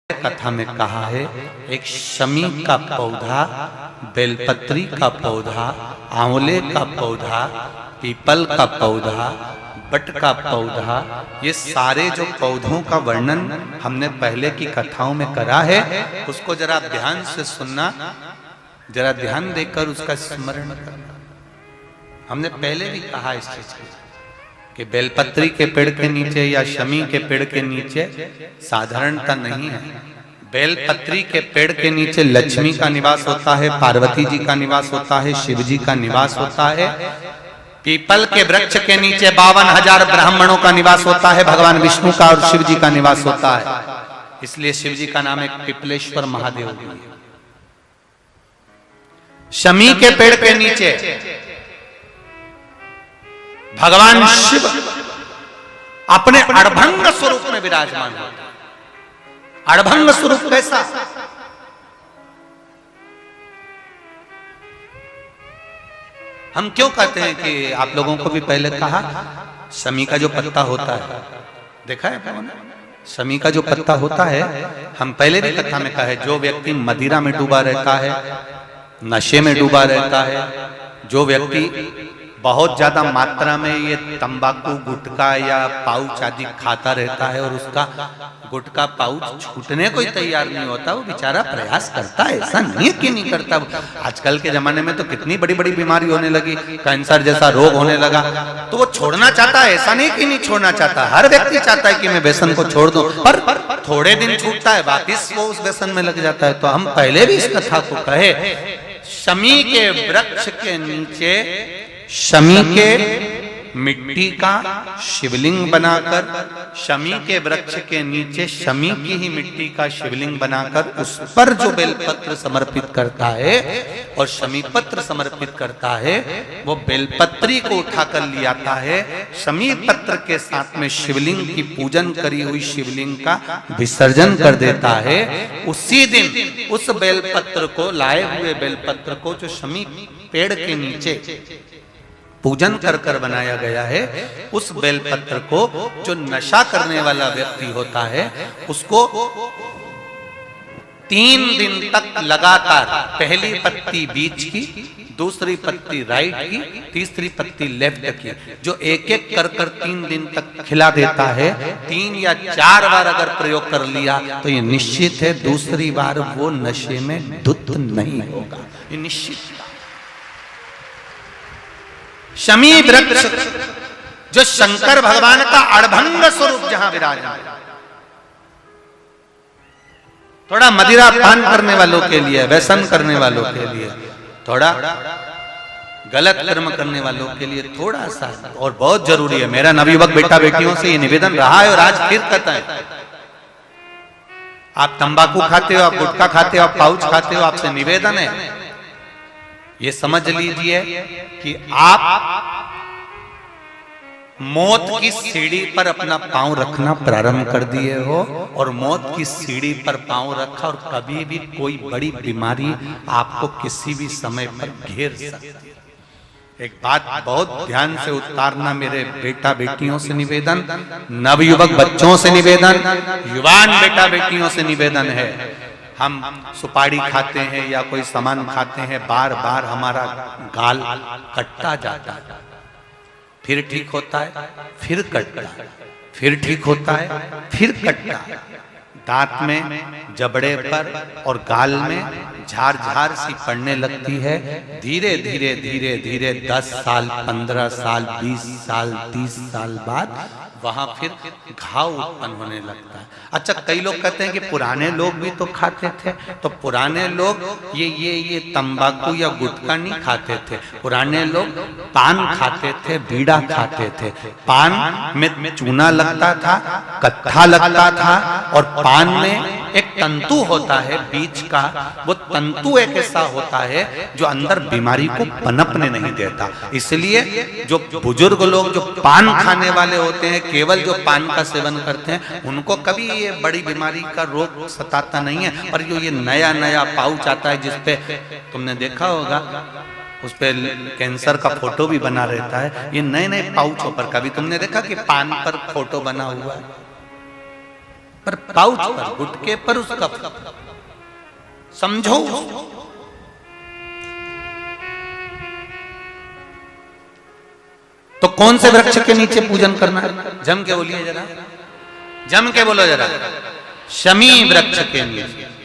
कथा में कहा है, एक शमी का पौधा, बेलपत्री का पौधा, आंवले का पौधा, पीपल का पौधा, बट का पौधा, ये सारे जो पौधों का वर्णन हमने पहले की कथाओं में करा है, उसको जरा ध्यान से सुनना, जरा ध्यान देकर उसका स्मरण करना। हमने पहले भी कहा इस चीज को कि बेलपत्री के पेड़ के नीचे या शमी के पेड़ के नीचे साधारणता नहीं है। बेलपत्री के पेड़ के नीचे लक्ष्मी का निवास होता है, पार्वती जी का निवास होता है, शिव जी का निवास होता है। पीपल के वृक्ष के नी 52,000 ब्राह्मणों का निवास होता है, भगवान विष्णु का और शिव जी का निवास होता है। इसलिए शिव जी का नाम एक पिपलेश्वर महादेव भी है। शमी के पेड़ के नीचे भगवान शिव अपने अड़भंग स्वरूप में विराजमान होते हैं। अड़भंग स्वरूप कैसा? हम क्यों कहते हैं कि आप लोगों को भी पहले कहा, शमी का जो पत्ता होता है, देखा है शमी का जो पत्ता होता है, हम पहले भी कथा में कहा है, जो व्यक्ति मदिरा में डूबा रहता है, नशे में डूबा रहता है, जो व्यक्ति बहुत ज्यादा मात्रा में ये तंबाकू, गुटखा या पाउच आदि खाता रहता है और उसका गुटखा पाउच छूटने को ही तैयार नहीं होता, वो बेचारा प्रयास करता है, ऐसा नहीं कि नहीं करता। आजकल के जमाने में तो कितनी बड़ी बड़ी बीमारी होने लगी, कैंसर जैसा रोग होने लगा, तो वो छोड़ना चाहता है, ऐसा नहीं कि नहीं छोड़ना चाहता। हर व्यक्ति चाहता है कि मैं व्यसन को छोड़ दूं, पर थोड़े दिन छूटता है, वापिस वो उस व्यसन में लग जाता है। तो हम पहले भी इस कथा को कहे, शमी के वृक्ष के नीचे शमी के मिट्टी का शिवलिंग बनाकर, शमी के वृक्ष के नीचे शमी की ही मिट्टी का शिवलिंग बनाकर उस पर जो बेलपत्र समर्पित करता है और शमी पत्र समर्पित करता है, वो बेलपत्री को उठाकर ले आता है, शमी पत्र के साथ में शिवलिंग की पूजन करी हुई शिवलिंग का विसर्जन कर देता है। उसी दिन उस बेलपत्र को, लाए हुए बेलपत्र को जो शमी पेड़ के नीचे पूजन कर कर बनाया गया है, उस बेलपत्र को जो नशा करने वाला व्यक्ति होता है, उसको 3 दिन तक लगातार पहली पत्ती बीच की, दूसरी पत्ती राइट की, तीसरी पत्ती लेफ्ट की, जो एक एक कर कर 3 दिन तक खिला देता है। 3 या 4 बार अगर प्रयोग कर लिया तो ये निश्चित है दूसरी बार वो नशे में धुत नहीं होगा, ये निश्चित। शमी वृक्ष जो शंकर भगवान का अड़भंग स्वरूप जहां विराजमान, थोड़ा मदिरा पान करने वालों के लिए, व्यसन करने वालों के लिए, थोड़ा गलत कर्म करने वालों के लिए थोड़ा सा और बहुत जरूरी है। मेरा नवयुवक बेटा बेटियों से ये निवेदन रहा है और आज फिर कहता है, आप तंबाकू खाते हो, आप गुटखा खाते हो, आप पाउच खाते हो, आपसे निवेदन है ये समझ लीजिए कि आप मौत की सीढ़ी पर अपना पांव रखना प्रारंभ कर दिए हो और मौत की सीढ़ी पर पांव रखा और कभी भी कोई बड़ी बीमारी आपको किसी भी समय पर घेर सकती है। एक बात बहुत ध्यान से उतारना, मेरे बेटा बेटियों से निवेदन, नवयुवक बच्चों से निवेदन, युवान बेटा बेटियों से निवेदन है, हम सुपारी खाते हैं या कोई सामान खाते हैं, बार बार हमारा गाल कटता जाता है, फिर ठीक होता है, फिर कटता है, फिर ठीक होता है, फिर कटता है। दांत में, जबड़े पर और गाल में झार झार सी पड़ने लगती है। धीरे धीरे धीरे धीरे 10 साल, 15 साल, 20 साल, 30 साल बाद वहां फिर घाव उत्पन्न होने लगता है। अच्छा, कई लोग कहते हैं कि पुराने लोग भी तो खाते थे, तो पुराने लोग ये तंबाकू या गुटखा नहीं खाते थे, पुराने लोग पान खाते थे, बीड़ा खाते थे। पान में चूना लगता था, कत्था लगता था, और पान में एक तंतु होता है बीच का, वो तंतु एक ऐसा होता है जो अंदर बीमारी को पनपने नहीं देता। इसलिए जो बुजुर्ग लोग जो पान खाने वाले होते हैं, केवल जो पान का सेवन करते हैं, उनको कभी ये बड़ी बीमारी का रोग सताता नहीं है। और जो ये नया नया पाउच आता है जिसपे तुमने देखा होगा, उस पे कैंसर का फोटो भी बना रहता है, ये नए नए पाउचों पर कभी तुमने देखा कि पान पर फोटो बना हुआ है? पर पाउच पर, गुटके पर उसका समझो। तो कौन से वृक्ष के नीचे पूजन करना है? जम के बोलिए जरा, जम के बोलो जरा। शमी वृक्ष के नीचे।